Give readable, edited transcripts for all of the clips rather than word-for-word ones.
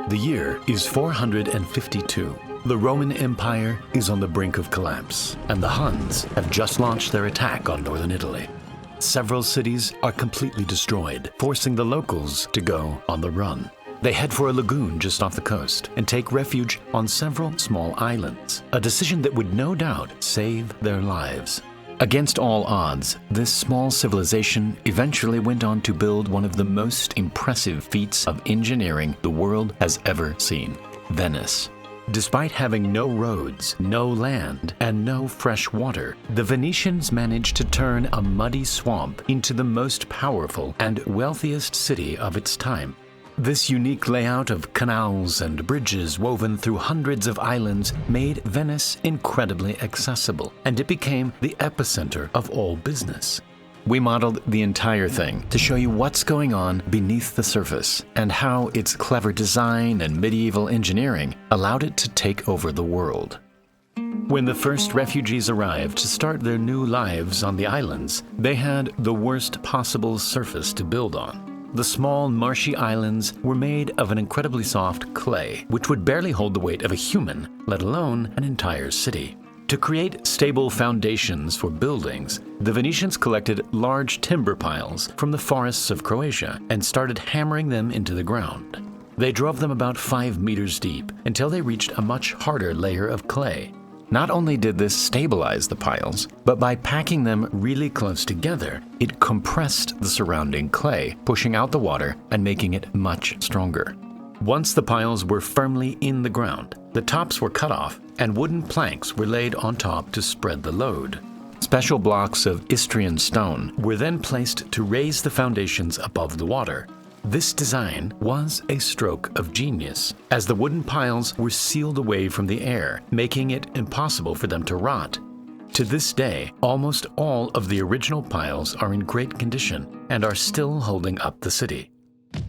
The year is 452. The Roman Empire is on the brink of collapse, and the Huns have just launched their attack on northern Italy. Several cities are completely destroyed, forcing the locals to go on the run. They head for a lagoon just off the coast and take refuge on several small islands, a decision that would no doubt save their lives. Against all odds, this small civilization eventually went on to build one of the most impressive feats of engineering the world has ever seen: Venice. Despite having no roads, no land, and no fresh water, the Venetians managed to turn a muddy swamp into the most powerful and wealthiest city of its time. This unique layout of canals and bridges woven through hundreds of islands made Venice incredibly accessible, and it became the epicenter of all business. We modeled the entire thing to show you what's going on beneath the surface and how its clever design and medieval engineering allowed it to take over the world. When the first refugees arrived to start their new lives on the islands, they had the worst possible surface to build on. The small, marshy islands were made of an incredibly soft clay, which would barely hold the weight of a human, let alone an entire city. To create stable foundations for buildings, the Venetians collected large timber piles from the forests of Croatia and started hammering them into the ground. They drove them about 5 meters deep until they reached a much harder layer of clay. Not only did this stabilize the piles, but by packing them really close together, it compressed the surrounding clay, pushing out the water and making it much stronger. Once the piles were firmly in the ground, the tops were cut off and wooden planks were laid on top to spread the load. Special blocks of Istrian stone were then placed to raise the foundations above the water. This design was a stroke of genius, as the wooden piles were sealed away from the air, making it impossible for them to rot. To this day, almost all of the original piles are in great condition and are still holding up the city.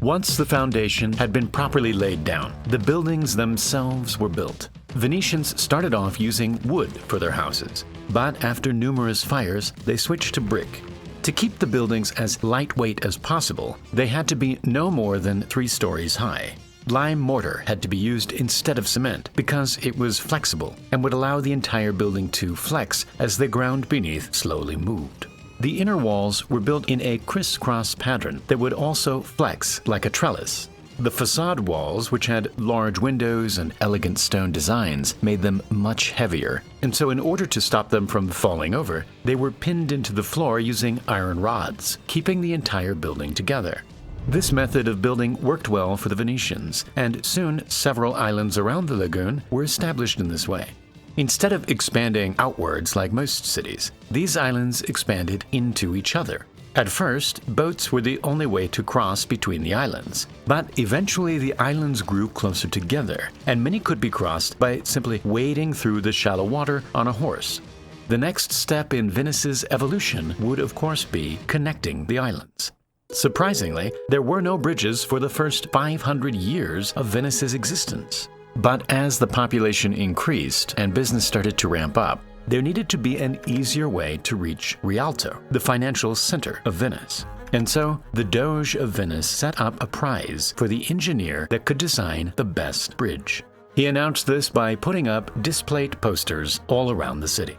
Once the foundation had been properly laid down, the buildings themselves were built. Venetians started off using wood for their houses, but after numerous fires, they switched to brick. To keep the buildings as lightweight as possible, they had to be no more than 3 stories high. Lime mortar had to be used instead of cement because it was flexible and would allow the entire building to flex as the ground beneath slowly moved. The inner walls were built in a crisscross pattern that would also flex like a trellis. The facade walls, which had large windows and elegant stone designs, made them much heavier, and so in order to stop them from falling over, they were pinned into the floor using iron rods, keeping the entire building together. This method of building worked well for the Venetians, and soon several islands around the lagoon were established in this way. Instead of expanding outwards like most cities, these islands expanded into each other. At first, boats were the only way to cross between the islands, but eventually the islands grew closer together, and many could be crossed by simply wading through the shallow water on a horse. The next step in Venice's evolution would, of course, be connecting the islands. Surprisingly, there were no bridges for the first 500 years of Venice's existence. But as the population increased and business started to ramp up, there needed to be an easier way to reach Rialto, the financial center of Venice. And so, the Doge of Venice set up a prize for the engineer that could design the best bridge. He announced this by putting up displate posters all around the city.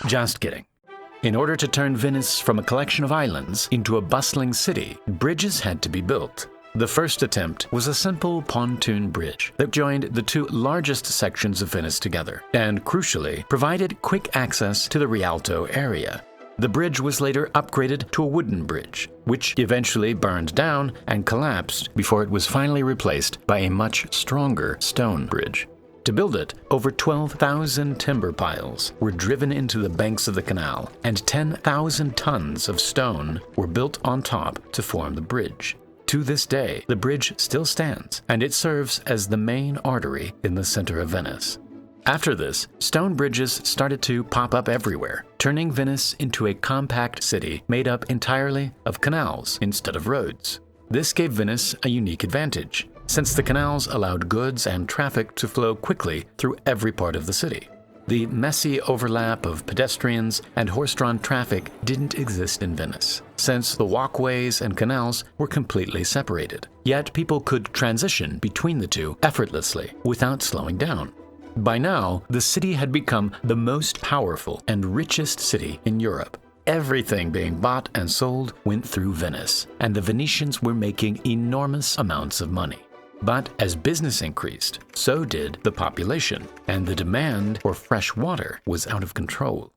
Just kidding. In order to turn Venice from a collection of islands into a bustling city, bridges had to be built. The first attempt was a simple pontoon bridge that joined the 2 largest sections of Venice together and, crucially, provided quick access to the Rialto area. The bridge was later upgraded to a wooden bridge, which eventually burned down and collapsed before it was finally replaced by a much stronger stone bridge. To build it, over 12,000 timber piles were driven into the banks of the canal, and 10,000 tons of stone were built on top to form the bridge. To this day, the bridge still stands, and it serves as the main artery in the center of Venice. After this, stone bridges started to pop up everywhere, turning Venice into a compact city made up entirely of canals instead of roads. This gave Venice a unique advantage, since the canals allowed goods and traffic to flow quickly through every part of the city. The messy overlap of pedestrians and horse-drawn traffic didn't exist in Venice, since the walkways and canals were completely separated. Yet people could transition between the two effortlessly without slowing down. By now, the city had become the most powerful and richest city in Europe. Everything being bought and sold went through Venice, and the Venetians were making enormous amounts of money. But as business increased, so did the population, and the demand for fresh water was out of control.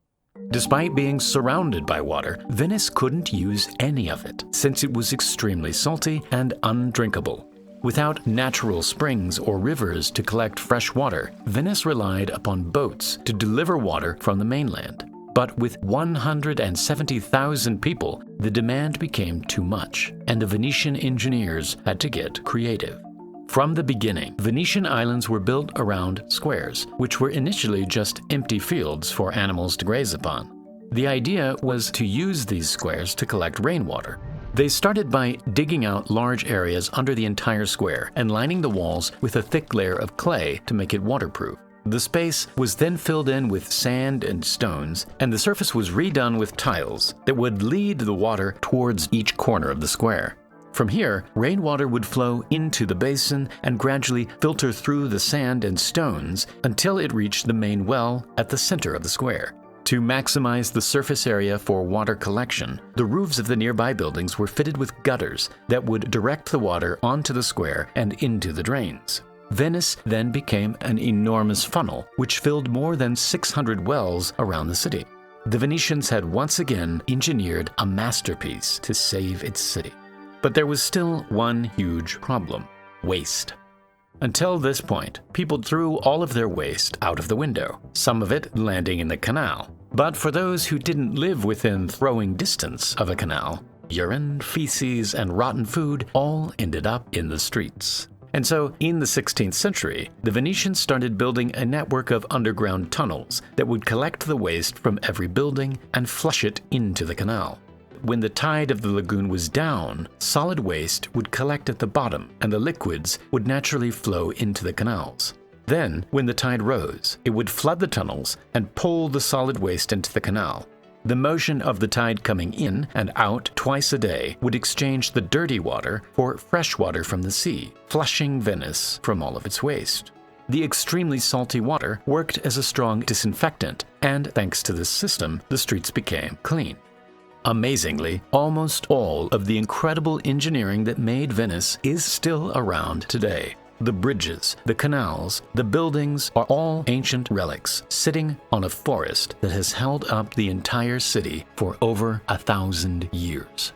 Despite being surrounded by water, Venice couldn't use any of it, since it was extremely salty and undrinkable. Without natural springs or rivers to collect fresh water, Venice relied upon boats to deliver water from the mainland. But with 170,000 people, the demand became too much, and the Venetian engineers had to get creative. From the beginning, Venetian islands were built around squares, which were initially just empty fields for animals to graze upon. The idea was to use these squares to collect rainwater. They started by digging out large areas under the entire square and lining the walls with a thick layer of clay to make it waterproof. The space was then filled in with sand and stones, and the surface was redone with tiles that would lead the water towards each corner of the square. From here, rainwater would flow into the basin and gradually filter through the sand and stones until it reached the main well at the center of the square. To maximize the surface area for water collection, the roofs of the nearby buildings were fitted with gutters that would direct the water onto the square and into the drains. Venice then became an enormous funnel, which filled more than 600 wells around the city. The Venetians had once again engineered a masterpiece to save its city. But there was still one huge problem: waste. Until this point, people threw all of their waste out of the window, some of it landing in the canal. But for those who didn't live within throwing distance of a canal, urine, feces, and rotten food all ended up in the streets. And so, in the 16th century, the Venetians started building a network of underground tunnels that would collect the waste from every building and flush it into the canal. When the tide of the lagoon was down, solid waste would collect at the bottom, and the liquids would naturally flow into the canals. Then, when the tide rose, it would flood the tunnels and pull the solid waste into the canal. The motion of the tide coming in and out twice a day would exchange the dirty water for fresh water from the sea, flushing Venice from all of its waste. The extremely salty water worked as a strong disinfectant, and thanks to this system, the streets became clean. Amazingly, almost all of the incredible engineering that made Venice is still around today. The bridges, the canals, the buildings are all ancient relics sitting on a forest that has held up the entire city for over 1,000 years.